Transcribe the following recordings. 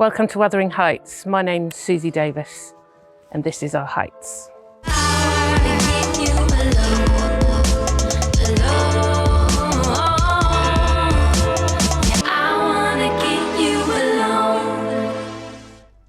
Welcome to Wuthering Heights. My name's Suzie Davies, and this is our heights.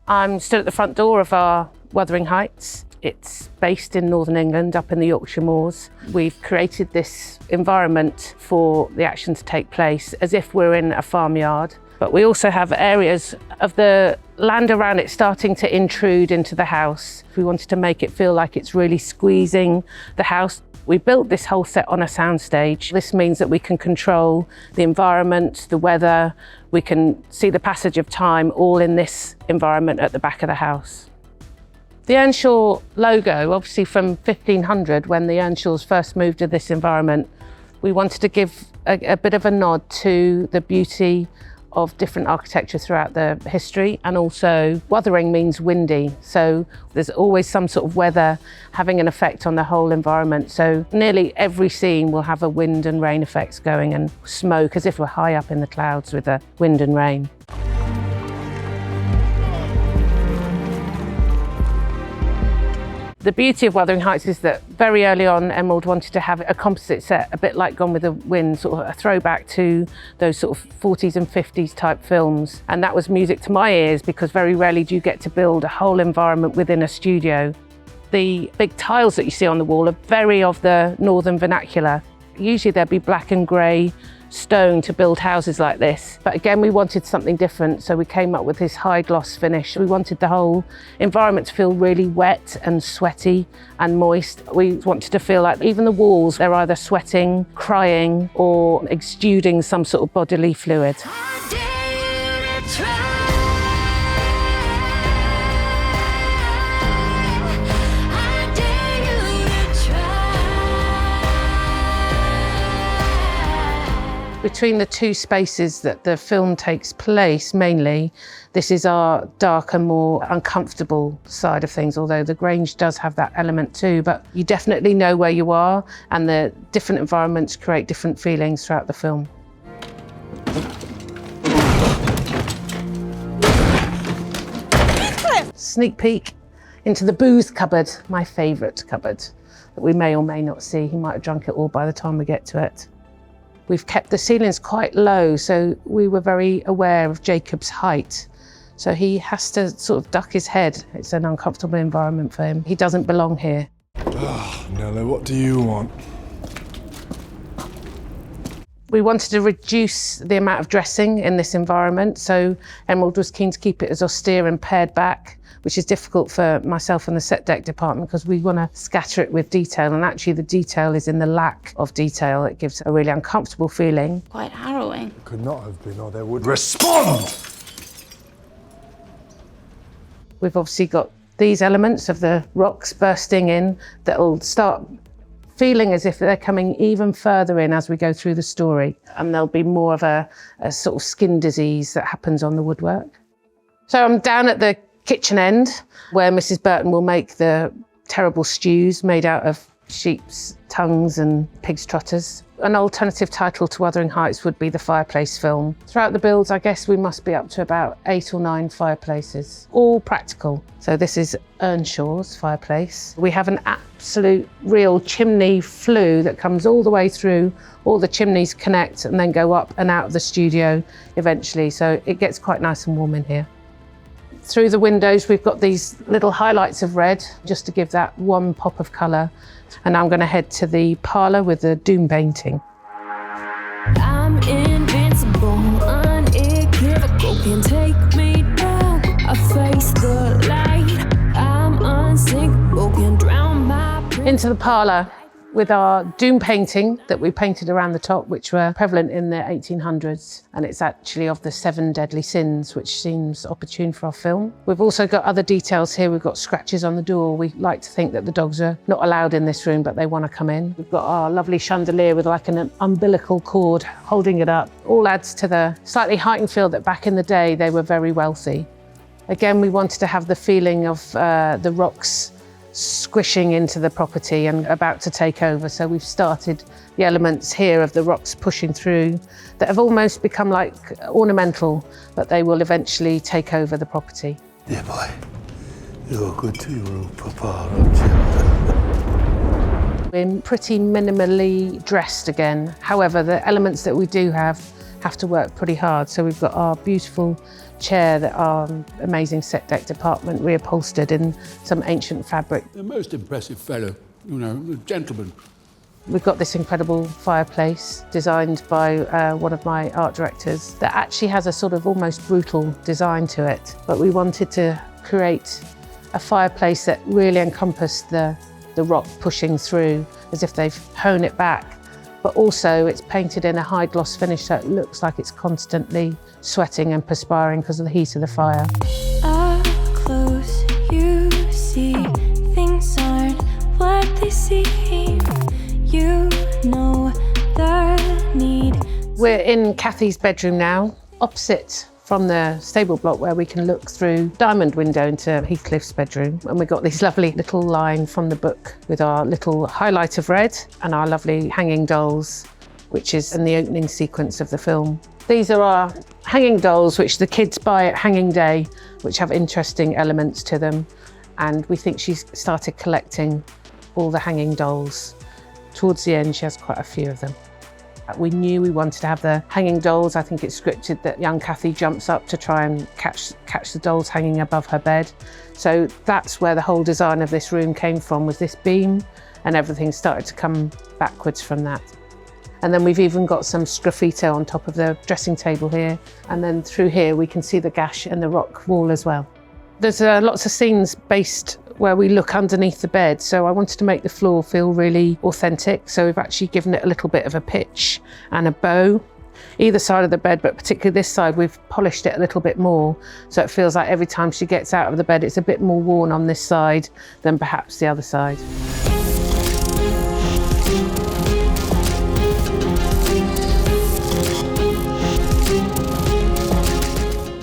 I'm stood at the front door of our Wuthering Heights. It's based in Northern England, up in the Yorkshire Moors. We've created this environment for the action to take place as if we're in a farmyard. But we also have areas of the land around it starting to intrude into the house. We wanted to make it feel like it's really squeezing the house. We built this whole set on a soundstage. This means that we can control the environment, the weather. We can see the passage of time all in this environment at the back of the house. The Earnshaw logo, obviously from 1500, when the Earnshaws first moved to this environment, we wanted to give a bit of a nod to the beauty of different architecture throughout the history, and also wuthering means windy, so there's always some sort of weather having an effect on the whole environment. So nearly every scene will have a wind and rain effects going, and smoke, as if we're high up in the clouds with the wind and rain. The beauty of Wuthering Heights is that very early on, Emerald wanted to have a composite set, a bit like Gone with the Wind, sort of a throwback to those sort of 40s and 50s type films. And that was music to my ears, because very rarely do you get to build a whole environment within a studio. The big tiles that you see on the wall are very of the northern vernacular. Usually there'd be black and grey stone to build houses like this. But again, we wanted something different, so we came up with this high gloss finish. We wanted the whole environment to feel really wet and sweaty and moist. We wanted to feel like even the walls, they're either sweating, crying, or exuding some sort of bodily fluid. Between the two spaces that the film takes place, mainly, this is our darker, more uncomfortable side of things, although the Grange does have that element too. But you definitely know where you are, and the different environments create different feelings throughout the film. Sneak peek into the booze cupboard, my favourite cupboard, that we may or may not see. He might have drunk it all by the time we get to it. We've kept the ceilings quite low, so we were very aware of Jacob's height. So he has to sort of duck his head. It's an uncomfortable environment for him. He doesn't belong here. Oh, Nella, what do you want? We wanted to reduce the amount of dressing in this environment, so Emerald was keen to keep it as austere and pared back, which is difficult for myself and the set deck department, because we want to scatter it with detail, and actually the detail is in the lack of detail. It gives a really uncomfortable feeling. Quite harrowing. It could not have been, or they would respond! We've obviously got these elements of the rocks bursting in that will start feeling as if they're coming even further in as we go through the story, and there'll be more of a sort of skin disease that happens on the woodwork. So I'm down at the kitchen end, where Mrs. Burton will make the terrible stews made out of sheep's tongues and pig's trotters. An alternative title to Wuthering Heights would be the fireplace film. Throughout the builds, I guess we must be up to about 8 or 9 fireplaces, all practical. So this is Earnshaw's fireplace. We have an absolute real chimney flue that comes all the way through. All the chimneys connect and then go up and out of the studio eventually. So it gets quite nice and warm in here. Through the windows, we've got these little highlights of red, just to give that one pop of colour. And I'm going to head to the parlour with the doom painting. I'm invincible, unequivocal, can take me down. I face the light, I'm unsinkable, can drown my... Into the parlour with our doom painting that we painted around the top, which were prevalent in the 1800s. And it's actually of the 7 deadly sins, which seems opportune for our film. We've also got other details here. We've got scratches on the door. We like to think that the dogs are not allowed in this room, but they want to come in. We've got our lovely chandelier with like an umbilical cord holding it up. All adds to the slightly heightened feel that back in the day, they were very wealthy. Again, we wanted to have the feeling of the rocks squishing into the property and about to take over. So we've started the elements here of the rocks pushing through that have almost become like ornamental, but they will eventually take over the property. Yeah, boy. You're good to your old papa, aren't you? We're pretty minimally dressed again. However, the elements that we do have to work pretty hard. So we've got our beautiful chair that our amazing set deck department reupholstered in some ancient fabric. A most impressive fellow, you know, a gentleman. We've got this incredible fireplace designed by one of my art directors that actually has a sort of almost brutal design to it. But we wanted to create a fireplace that really encompassed the rock pushing through, as if they've hewn it back. But also it's painted in a high gloss finish, so it looks like it's constantly sweating and perspiring because of the heat of the fire. Up close, you see things aren't what they seem. You know the need. We're in Cathy's bedroom now, opposite from the stable block where we can look through diamond window into Heathcliff's bedroom. And we've got this lovely little line from the book with our little highlight of red and our lovely hanging dolls, which is in the opening sequence of the film. These are our hanging dolls, which the kids buy at hanging day, which have interesting elements to them. And we think she's started collecting all the hanging dolls. Towards the end, she has quite a few of them. We knew we wanted to have the hanging dolls. I think it's scripted that young Cathy jumps up to try and catch the dolls hanging above her bed. So that's where the whole design of this room came from, was this beam, and everything started to come backwards from that. And then we've even got some sgraffito on top of the dressing table here. And then through here, we can see the gash in the rock wall as well. There's lots of scenes based where we look underneath the bed. So I wanted to make the floor feel really authentic. So we've actually given it a little bit of a pitch and a bow. Either side of the bed, but particularly this side, we've polished it a little bit more. So it feels like every time she gets out of the bed, it's a bit more worn on this side than perhaps the other side.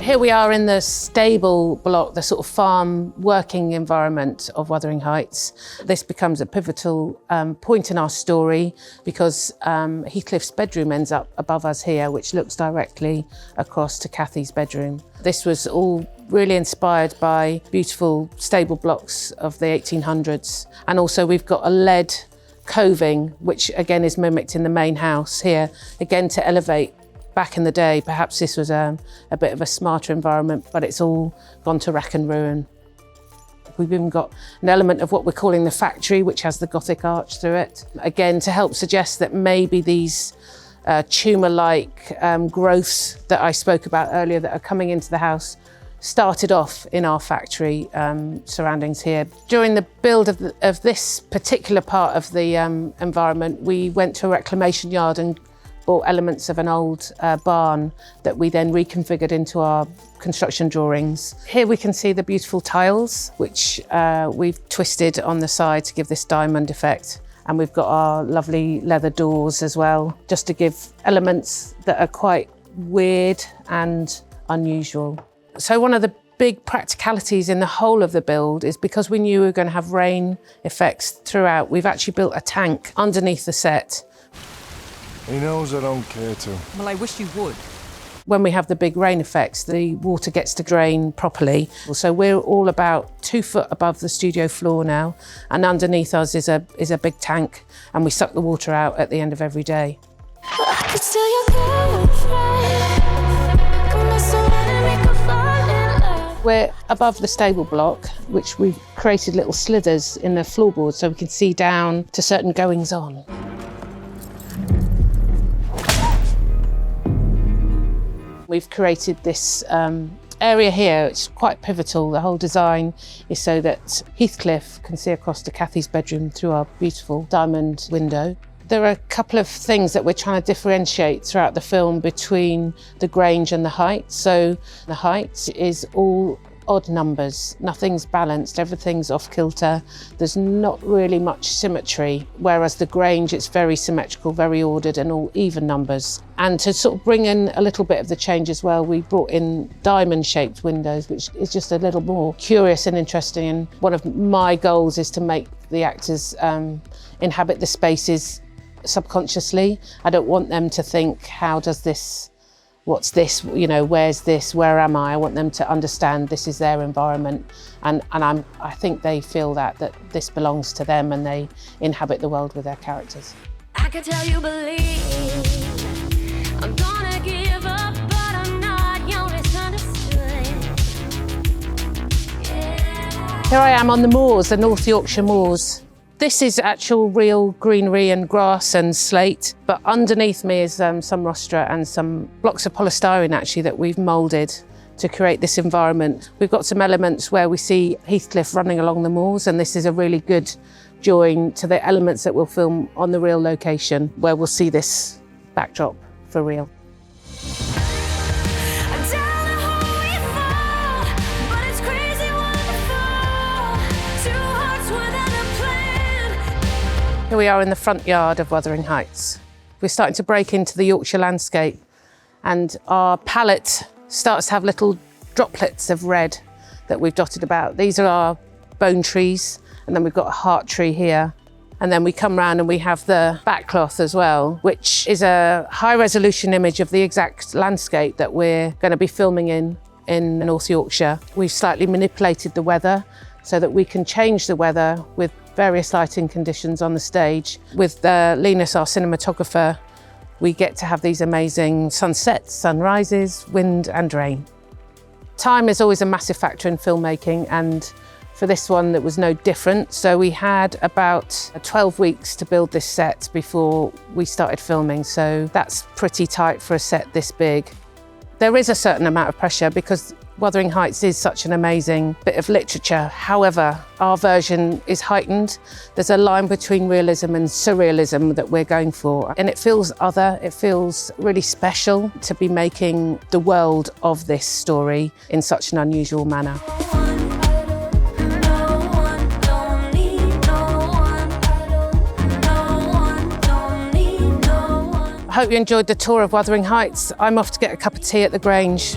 Here we are in the stable block, the sort of farm working environment of Wuthering Heights. This becomes a pivotal point in our story because Heathcliff's bedroom ends up above us here, which looks directly across to Cathy's bedroom. This was all really inspired by beautiful stable blocks of the 1800s. And also we've got a lead coving, which again is mimicked in the main house here, again to elevate. Back in the day, perhaps this was a bit of a smarter environment, but it's all gone to wreck and ruin. We've even got an element of what we're calling the factory, which has the Gothic arch through it. Again, to help suggest that maybe these tumour-like growths that I spoke about earlier that are coming into the house started off in our factory surroundings here. During the build of this particular part of the environment, we went to a reclamation yard and bought elements of an old barn that we then reconfigured into our construction drawings. Here we can see the beautiful tiles, which we've twisted on the side to give this diamond effect. And we've got our lovely leather doors as well, just to give elements that are quite weird and unusual. So one of the big practicalities in the whole of the build is because we knew we were going to have rain effects throughout, we've actually built a tank underneath the set. He knows I don't care to. Well, I wish you would. When we have the big rain effects, the water gets to drain properly. So we're all about 2 foot above the studio floor now, and underneath us is a big tank, and we suck the water out at the end of every day. We're above the stable block, which we've created little slithers in the floorboards so we can see down to certain goings on. We've created this area here. It's quite pivotal. The whole design is so that Heathcliff can see across to Cathy's bedroom through our beautiful diamond window. There are a couple of things that we're trying to differentiate throughout the film between the Grange and the Heights. So the Heights is all odd numbers. Nothing's balanced, everything's off kilter. There's not really much symmetry, whereas the Grange, it's very symmetrical, very ordered and all even numbers. And to sort of bring in a little bit of the change as well, we brought in diamond-shaped windows, which is just a little more curious and interesting. And one of my goals is to make the actors inhabit the spaces subconsciously. I don't want them to think, how does this, what's this, you know, where's this, where am I? I want them to understand this is their environment, and I think they feel that this belongs to them and they inhabit the world with their characters. I could tell you believe I'm gonna give up, but I'm not, you're misunderstood. Yeah. Here I am on the moors, the North Yorkshire Moors. This is actual real greenery and grass and slate, but underneath me is some rostra and some blocks of polystyrene actually that we've moulded to create this environment. We've got some elements where we see Heathcliff running along the moors, and this is a really good join to the elements that we'll film on the real location, where we'll see this backdrop for real. Here we are in the front yard of Wuthering Heights. We're starting to break into the Yorkshire landscape, and our palette starts to have little droplets of red that we've dotted about. These are our bone trees, and then we've got a heart tree here. And then we come round and we have the backcloth as well, which is a high resolution image of the exact landscape that we're going to be filming in North Yorkshire. We've slightly manipulated the weather so that we can change the weather with various lighting conditions on the stage. With Linus, our cinematographer, we get to have these amazing sunsets, sunrises, wind and rain. Time is always a massive factor in filmmaking, and for this one it was no different. So we had about 12 weeks to build this set before we started filming, so that's pretty tight for a set this big. There is a certain amount of pressure because Wuthering Heights is such an amazing bit of literature. However, our version is heightened. There's a line between realism and surrealism that we're going for. And it feels other, it feels really special to be making the world of this story in such an unusual manner. I hope you enjoyed the tour of Wuthering Heights. I'm off to get a cup of tea at the Grange.